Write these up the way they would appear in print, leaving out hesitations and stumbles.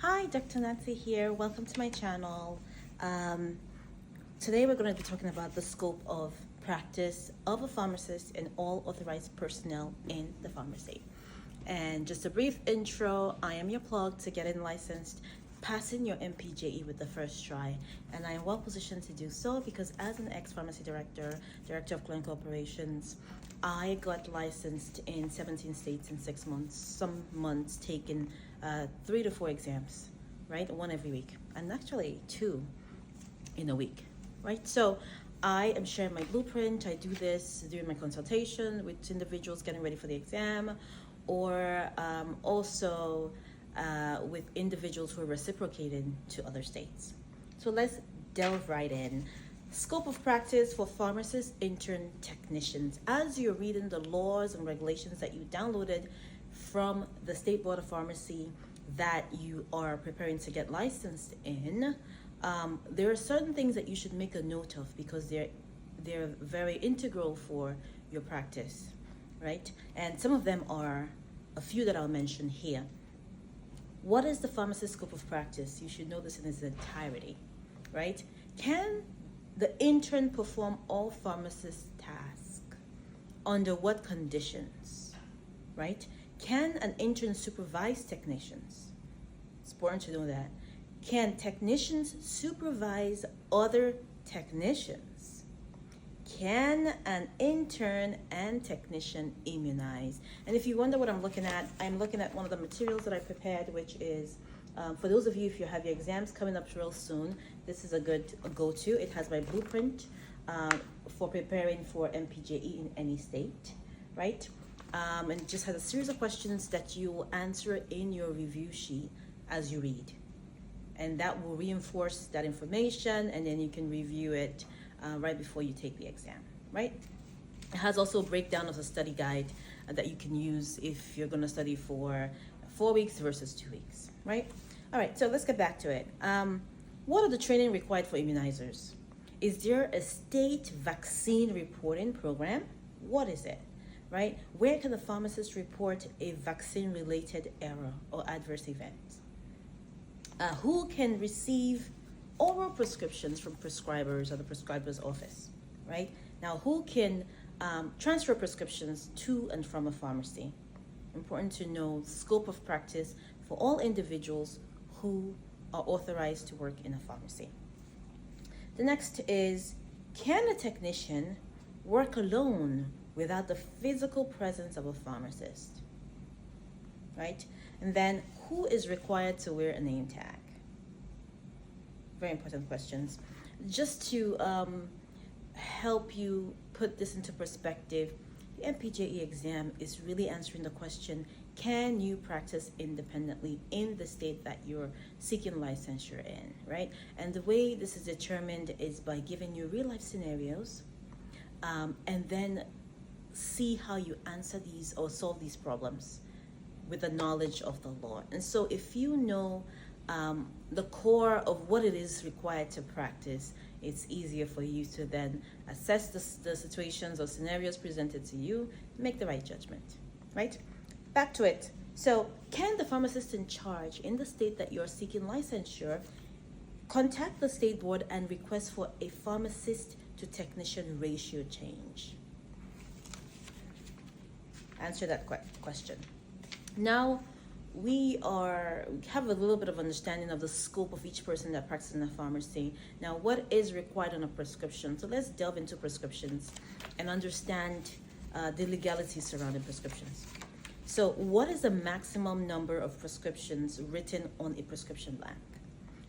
Hi, Dr. Nancy here. Welcome to my channel. Today we're going to be talking about the scope of practice of a pharmacist and all authorized personnel in the pharmacy. And just a brief intro, I am your plug to getting licensed, passing your MPJE with the first try. And I am well positioned to do so because as an ex-pharmacy director of clinical operations, I got licensed in 17 states in 6 months, some months taking 3 to 4 exams, right? One every week, and actually 2 in a week, right? So I am sharing my blueprint. I do this during my consultation with individuals getting ready for the exam, or also with individuals who are reciprocating to other states. So let's delve right in. Scope of practice for pharmacists, intern technicians. As you're reading the laws and regulations that you downloaded from the State Board of Pharmacy that you are preparing to get licensed in, there are certain things that you should make a note of because they're very integral for your practice, right? And some of them are a few that I'll mention here. What is the pharmacist scope of practice? You should know this in its entirety, right? Can the intern perform all pharmacist tasks? Under what conditions, right? Can an intern supervise technicians? It's important to know that. Can technicians supervise other technicians? Can an intern and technician immunize? And if you wonder what I'm looking at one of the materials that I prepared, which is, for those of you, if you have your exams coming up real soon, this is a good go-to. It has my blueprint for preparing for MPJE in any state, right? And it just has a series of questions that you will answer in your review sheet as you read. And that will reinforce that information, and then you can review it right before you take the exam, right? It has also a breakdown of the study guide that you can use if you're going to study for 4 weeks versus 2 weeks, right? All right, so let's get back to it. What are the training required for immunizers? Is there a state vaccine reporting program? What is it, right? Where can the pharmacist report a vaccine-related error or adverse event? Who can receive oral prescriptions from prescribers or the prescriber's office, right? Now, who can transfer prescriptions to and from a pharmacy? Important to know scope of practice for all individuals who are authorized to work in a pharmacy. The next is, can a technician work alone without the physical presence of a pharmacist, right? And then, who is required to wear a name tag? Very important questions. Just to help you put this into perspective, the MPJE exam is really answering the question, can you practice independently in the state that you're seeking licensure in, right? And the way this is determined is by giving you real life scenarios and then see how you answer these or solve these problems with the knowledge of the law. And so if you know the core of what it is required to practice, it's easier for you to then assess the situations or scenarios presented to you, make the right judgment, right? Back to it. So can the pharmacist in charge in the state that you're seeking licensure contact the state board and request for a pharmacist to technician ratio change? Answer that question. Now, we have a little bit of understanding of the scope of each person that practices in a pharmacy. Now, what is required on a prescription? So let's delve into prescriptions and understand the legalities surrounding prescriptions. So what is the maximum number of prescriptions written on a prescription blank?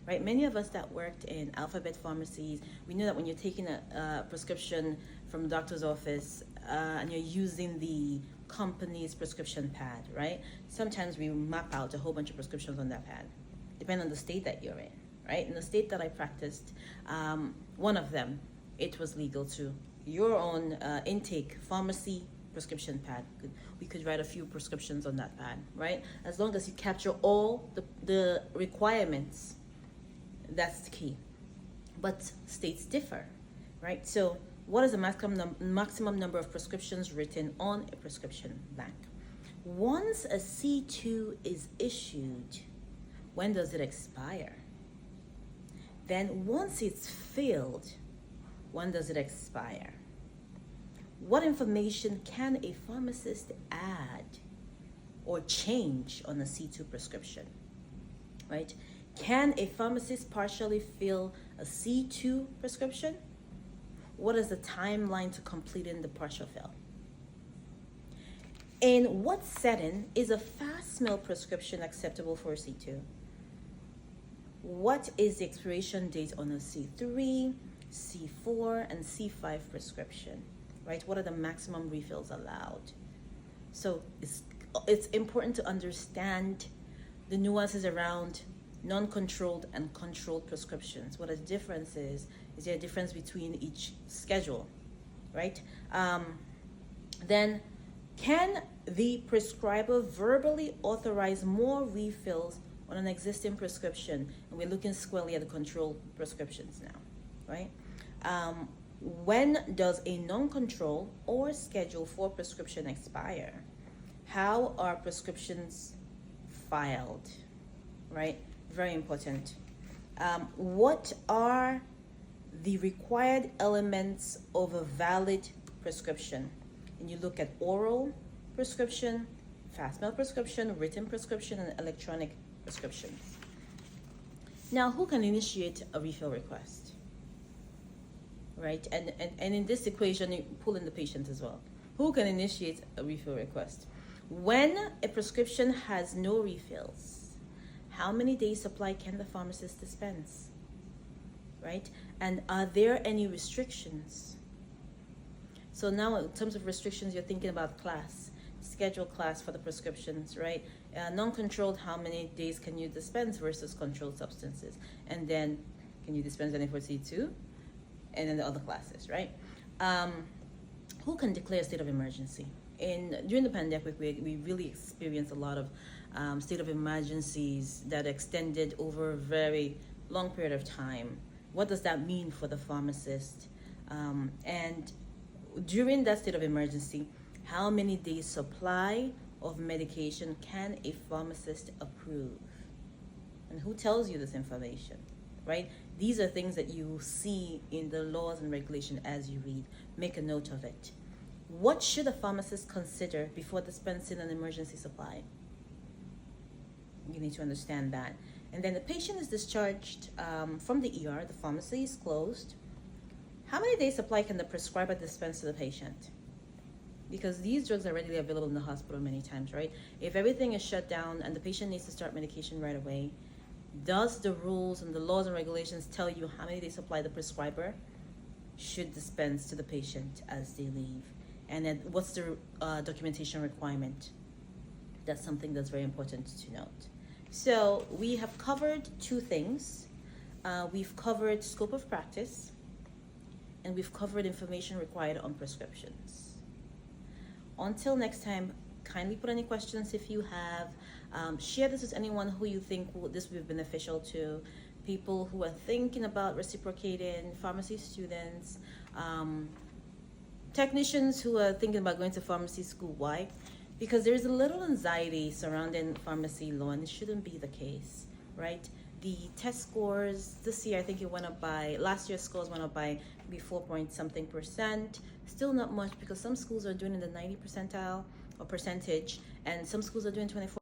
Right? Many of us that worked in alphabet pharmacies, we know that when you're taking a prescription from a doctor's office and you're using the company's prescription pad, right? Sometimes we map out a whole bunch of prescriptions on that pad, depending on the state that you're in, right? In the state that I practiced, one of them, it was legal to your own intake pharmacy prescription pad. We could write a few prescriptions on that pad, right? As long as you capture all the requirements, that's the key. But states differ, right? So what is the maximum number of prescriptions written on a prescription blank? Once a C2 is issued, When does it expire? Then once it's filled, when does it expire? What information can a pharmacist add or change on a C2 prescription, right? Can a pharmacist partially fill a C2 prescription? What is the timeline to completing the partial fill? In what setting is a fast mail prescription acceptable for a C2? What is the expiration date on a C3, C4, and C5 prescription, right? What are the maximum refills allowed? So it's important to understand the nuances around non-controlled and controlled prescriptions. What the difference is there a difference between each schedule, right? Then can the prescriber verbally authorize more refills on an existing prescription? And we're looking squarely at the controlled prescriptions now, right? When does a non-control or Schedule 4 prescription expire? How are prescriptions filed, right? Very important. What are the required elements of a valid prescription? And you look at oral prescription, fast mail prescription, written prescription, and electronic prescriptions. Now, who can initiate a refill request? Right? And in this equation, you pull in the patient as well. Who can initiate a refill request? When a prescription has no refills, how many days supply can the pharmacist dispense? Right? And are there any restrictions? So now in terms of restrictions, you're thinking about class, schedule class for the prescriptions, right? Non-controlled, how many days can you dispense versus controlled substances? And then can you dispense any for C2? And then the other classes, right? Who can declare a state of emergency? During the pandemic, we really experienced a lot of state of emergencies that extended over a very long period of time. What does that mean for the pharmacist? And during that state of emergency, how many days supply of medication can a pharmacist approve? And who tells you this information, right? These are things that you see in the laws and regulation as you read. Make a note of it. What should a pharmacist consider before dispensing an emergency supply? You need to understand that. And then the patient is discharged from the ER, the pharmacy is closed. How many days supply can the prescriber dispense to the patient? Because these drugs are readily available in the hospital many times, right? If everything is shut down and the patient needs to start medication right away, does the rules and the laws and regulations tell you how many days supply the prescriber should dispense to the patient as they leave? And then what's the documentation requirement? That's something that's very important to note. So we have covered two things. We've covered scope of practice, and we've covered information required on prescriptions. Until next time, kindly put any questions if you have. Share this with anyone who you think this will be beneficial to. People who are thinking about reciprocating, pharmacy students, technicians who are thinking about going to pharmacy school. Why? Because there's a little anxiety surrounding pharmacy law, and it shouldn't be the case, right? The test scores this year, I think it went up by, last year's scores went up by maybe 4% Still not much, because some schools are doing in the 90 percentile or percentage, and some schools are doing 24